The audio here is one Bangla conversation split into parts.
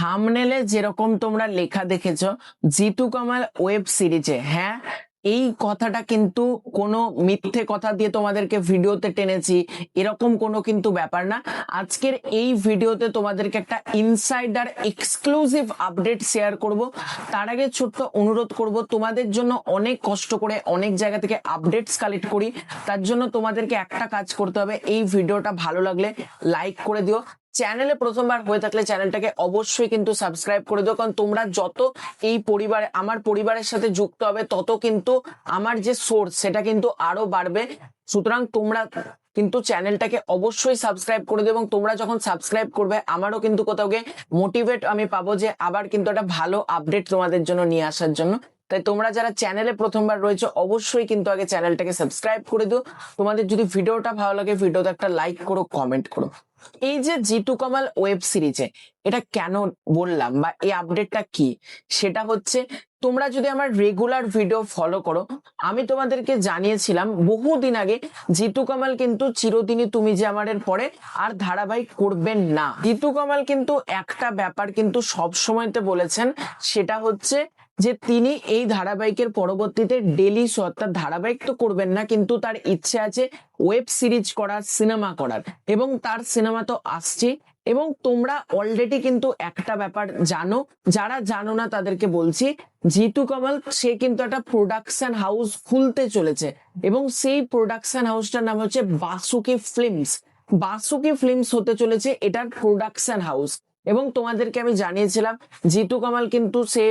থাম্বনেলে যেরকম তোমরা লেখা দেখেছো জিতু কামাল ওয়েব সিরিজে, হ্যাঁ এই কথাটা কিন্তু কোনো মিথ্যে কথা দিয়ে তোমাদেরকে ভিডিওতে টেনেছি এরকম কোনো কিন্তু ব্যাপার না। আজকের এই ভিডিওতে তোমাদেরকে একটা ইনসাইডার এক্সক্লুসিভ আপডেট শেয়ার করব। তার আগে ছোট্ট অনুরোধ করব, তোমাদের জন্য অনেক কষ্ট করে অনেক জায়গা থেকে আপডেটস কালেক্ট করি, তার জন্য তোমাদেরকে একটা কাজ করতে হবে, এই ভিডিওটা ভালো লাগলে লাইক করে দিও। চ্যানেলে প্রথমবার হয়ে থাকলে চ্যানেলটাকে অবশ্যই কিন্তু সাবস্ক্রাইব করে দিও, কারণ তোমরা যত এই পরিবারে আমার পরিবারের সাথে যুক্ত হবে তত কিন্তু আমার যে সোর্স সেটা কিন্তু আরো বাড়বে। সুতরাং তোমরা কিন্তু চ্যানেলটাকে অবশ্যই সাবস্ক্রাইব করে দিও, এবং তোমরা যখন সাবস্ক্রাইব করবে আমারও কিন্তু কোথাও গিয়ে মোটিভেট আমি পাবো যে আবার কিন্তু একটা ভালো আপডেট তোমাদের জন্য নিয়ে আসার জন্য। তাই তোমরা যারা চ্যানেলে প্রথমবার রয়েছে অবশ্যই কিন্তু আগে চ্যানেলটাকে সাবস্ক্রাইব করে দিও। তোমাদের যদি ভিডিওটা ভালো লাগে ভিডিওতে একটা লাইক করো, কমেন্ট করো। এই যে জিতু কামাল ওয়েব সিরিজে এটা কেন বললাম বা এই আপডেটটা কি, সেটা হচ্ছে তোমরা যদি আমার রেগুলার ভিডিও ফলো করো, আমি তোমাদেরকে জানিয়েছিলাম বহুদিন আগে জিতু কামাল কিন্তু চিরদিনই তুমি যে আমারের পরে আর ধারাবাহিক করবেন না। জিতু কামাল কিন্তু একটা ব্যাপার কিন্তু সব সময়তে বলেছেন, সেটা হচ্ছে যে তিনি এই ধারাবাহিকের পরবর্তীতে ডেলি শো অর্থাৎ ধারাবাহিক তো করবেন না, কিন্তু তার ইচ্ছে আছে ওয়েব সিরিজ করার, সিনেমা করার, এবং তার সিনেমা তো আসছে। এবং তোমরা অলরেডি কিন্তু একটা ব্যাপার জানো, যারা জানো না তাদেরকে বলছি, জিতু কামাল সে কিন্তু একটা প্রোডাকশন হাউস খুলতে চলেছে, এবং সেই প্রোডাকশন হাউসটার নাম হচ্ছে বাসুকি ফিল্মস। বাসুকি ফিল্মস হতে চলেছে এটার প্রোডাকশন হাউস। এবং তোমাদেরকে আমি জানিয়েছিলাম জিতু কামাল কিন্তু সে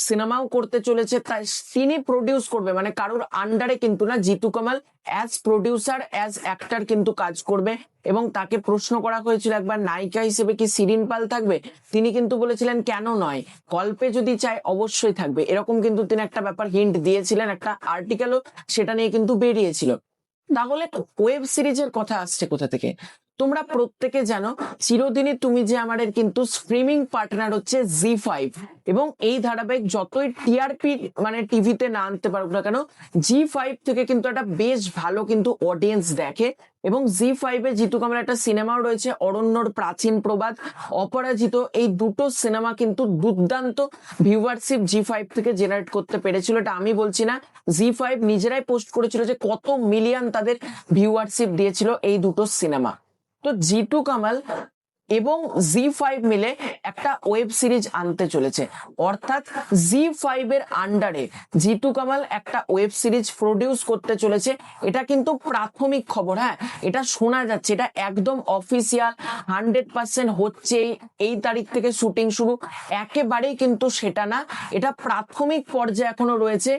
সিনেমাও করতে চলেছে, তাই তিনি প্রডিউস করবে, মানে কারোর আন্ডারে কিন্তু না, Jitu Kamal as producer as actor কিন্তু কাজ করবে। এবং তাকে প্রশ্ন করা হয়েছিল একবার নায়িকা হিসেবে কি শিরিন পাল থাকবে, তিনি কিন্তু বলেছিলেন কেন নয়, গল্পে যদি চায় অবশ্যই থাকবে, এরকম কিন্তু তিনি একটা ব্যাপার হিন্ট দিয়েছিলেন, একটা আর্টিকেলও সেটা নিয়ে কিন্তু বেরিয়েছিল। তাহলে ওয়েব সিরিজের কথা আসছে কোথা থেকে? তোমরা প্রত্যেকে জানো চিরদিনই তুমি যে আমাদের কিন্তু স্ট্রিমিং পার্টনার হচ্ছে জি5, এবং এই ধারাবাহিক যতই টিআরপি মানে টিভিতে না আনতে পারুক না কেন, জি5 থেকে কিন্তু একটা বেশ ভালো কিন্তু অডিয়েন্স দেখে। এবং জি5-এ জিতু কামাল একটা সিনেমাও রয়েছে, অরণ্যর প্রাচীন প্রবাদ, অপরাজিত, এই দুটো সিনেমা কিন্তু দুর্দান্ত ভিউয়ারশিপ জি5 থেকে জেনারেট করতে পেরেছিল। এটা আমি বলছি না, জি5 নিজেরাই পোস্ট করেছিল যে কত মিলিয়ন তাদের ভিউয়ারশিপ দিয়েছিল এই দুটো সিনেমা। তো জিতু কামাল এবং জি5 মিলে একটা ওয়েব সিরিজ আনতে চলেছে, অর্থাৎ জি5 এর আন্ডারে জিতু কামাল একটা ওয়েব সিরিজ প্রডিউস করতে চলেছে। এটা কিন্তু প্রাথমিক খবর, হ্যাঁ এটা শোনা যাচ্ছে, এটা একদম অফিসিয়াল 100% হচ্ছে, এই তারিখ থেকে শুটিং শুরু, একেবারেই কিন্তু সেটা না, এটা প্রাথমিক পর্যায়ে এখনো রয়েছে।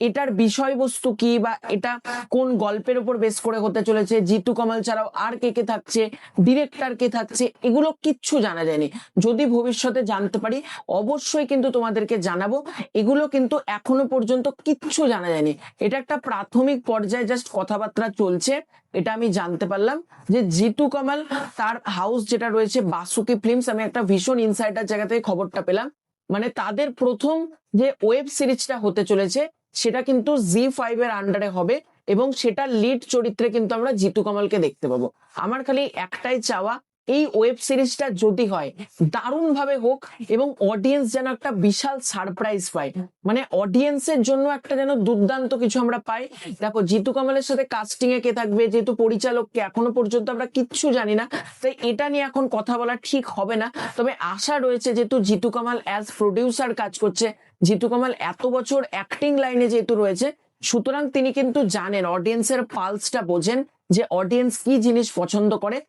এটার বিষয়বস্তু কি বা এটা কোন গল্পের উপর বেস করে হতে চলেছে, জিতু কামাল ছাড়াও আর কে কে থাকছে, ডিরেক্টর কে থাকছে, এগুলো কিচ্ছু জানা যায়নি। যদি ভবিষ্যতে জানতে পারি অবশ্যই কিন্তু তোমাদেরকে জানাবো, এগুলো কিন্তু এখনো পর্যন্ত কিচ্ছু জানা যায়নি। এটা একটা প্রাথমিক পর্যায়ে জাস্ট কথাবার্তা চলছে। এটা আমি জানতে পারলাম যে জিতু কামাল তার হাউস যেটা রয়েছে বাসুকি ফিল্মস, আমি একটা ভীষণ ইনসাইডার জায়গা থেকে খবরটা পেলাম, মানে তাদের প্রথম যে ওয়েব সিরিজটা হতে চলেছে সেটা কিন্তু জি5 এর আন্ডারে হবে, এবং সেটা লিড চরিত্রে কিন্তু আমরা জিতু কামালকে দেখতে পাবো। আমার খালি একটাই চাওয়া, এই ওয়েব সিরিজটা যদি হয় দারুণ ভাবে হোক, এবং অডিয়েন্স যেন একটা বিশাল সারপ্রাইজ পায়, মানে অডিয়েন্সের জন্য একটা যেন দুর্দান্ত কিছু আমরা পাই। দেখো জিতু কামালের সাথে কাস্টিং এ কে থাকবে, যেহেতু পরিচালককে এখনো পর্যন্ত আমরা কিচ্ছু জানি না, তাই এটা নিয়ে এখন কথা বলা ঠিক হবে না। তবে আশা রয়েছে, যেহেতু জিতু কামাল অ্যাজ প্রডিউসার কাজ করছে, জিতু কামাল এত বছর অ্যাক্টিং লাইনে যেহেতু রয়েছে, সুতরাং তিনি কিন্তু জানেন, অডিয়েন্সের পালসটা বোঝেন যে অডিয়েন্স কি জিনিস পছন্দ করে।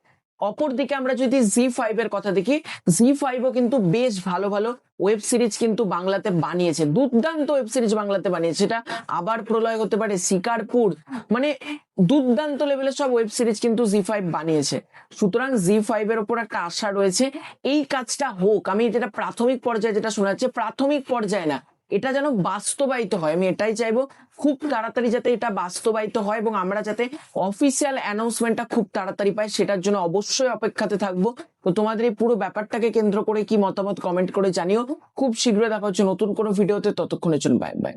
অপরদিকে আমরা যদি জি5 এর কথা দেখি, জি5ও কিন্তু বেশ ভালো ভালো ওয়েব সিরিজ কিন্তু বাংলাতে বানিয়েছে, দুর্দান্ত ওয়েব সিরিজ বাংলাতে বানিয়েছে। এটা আবার প্রলয় হতে পারে, শিকারপুর, মানে দুর্দান্ত লেভেলের সব ওয়েব সিরিজ কিন্তু জি5 বানিয়েছে। সুতরাং জি5 এর উপর একটা আশা রয়েছে, এই কাজটা হোক। আমি যেটা প্রাথমিক পর্যায়ে যেটা শোনা যাচ্ছে, প্রাথমিক পর্যায়ে না, এটা যেন বাস্তবায়িত হয়, আমি এটাই চাইবো, খুব তাড়াতাড়ি যাতে এটা বাস্তবায়িত হয়, এবং আমরা যাতে অফিসিয়াল অ্যানাউন্সমেন্টটা খুব তাড়াতাড়ি পাই, সেটার জন্য অবশ্যই অপেক্ষাতে থাকবো। তো তোমাদের এই পুরো ব্যাপারটাকে কেন্দ্র করে কি মতামত কমেন্ট করে জানিও। খুব শীঘ্রই দেখা হচ্ছে নতুন কোনো ভিডিওতে, ততক্ষণের জন্য বাই বাই।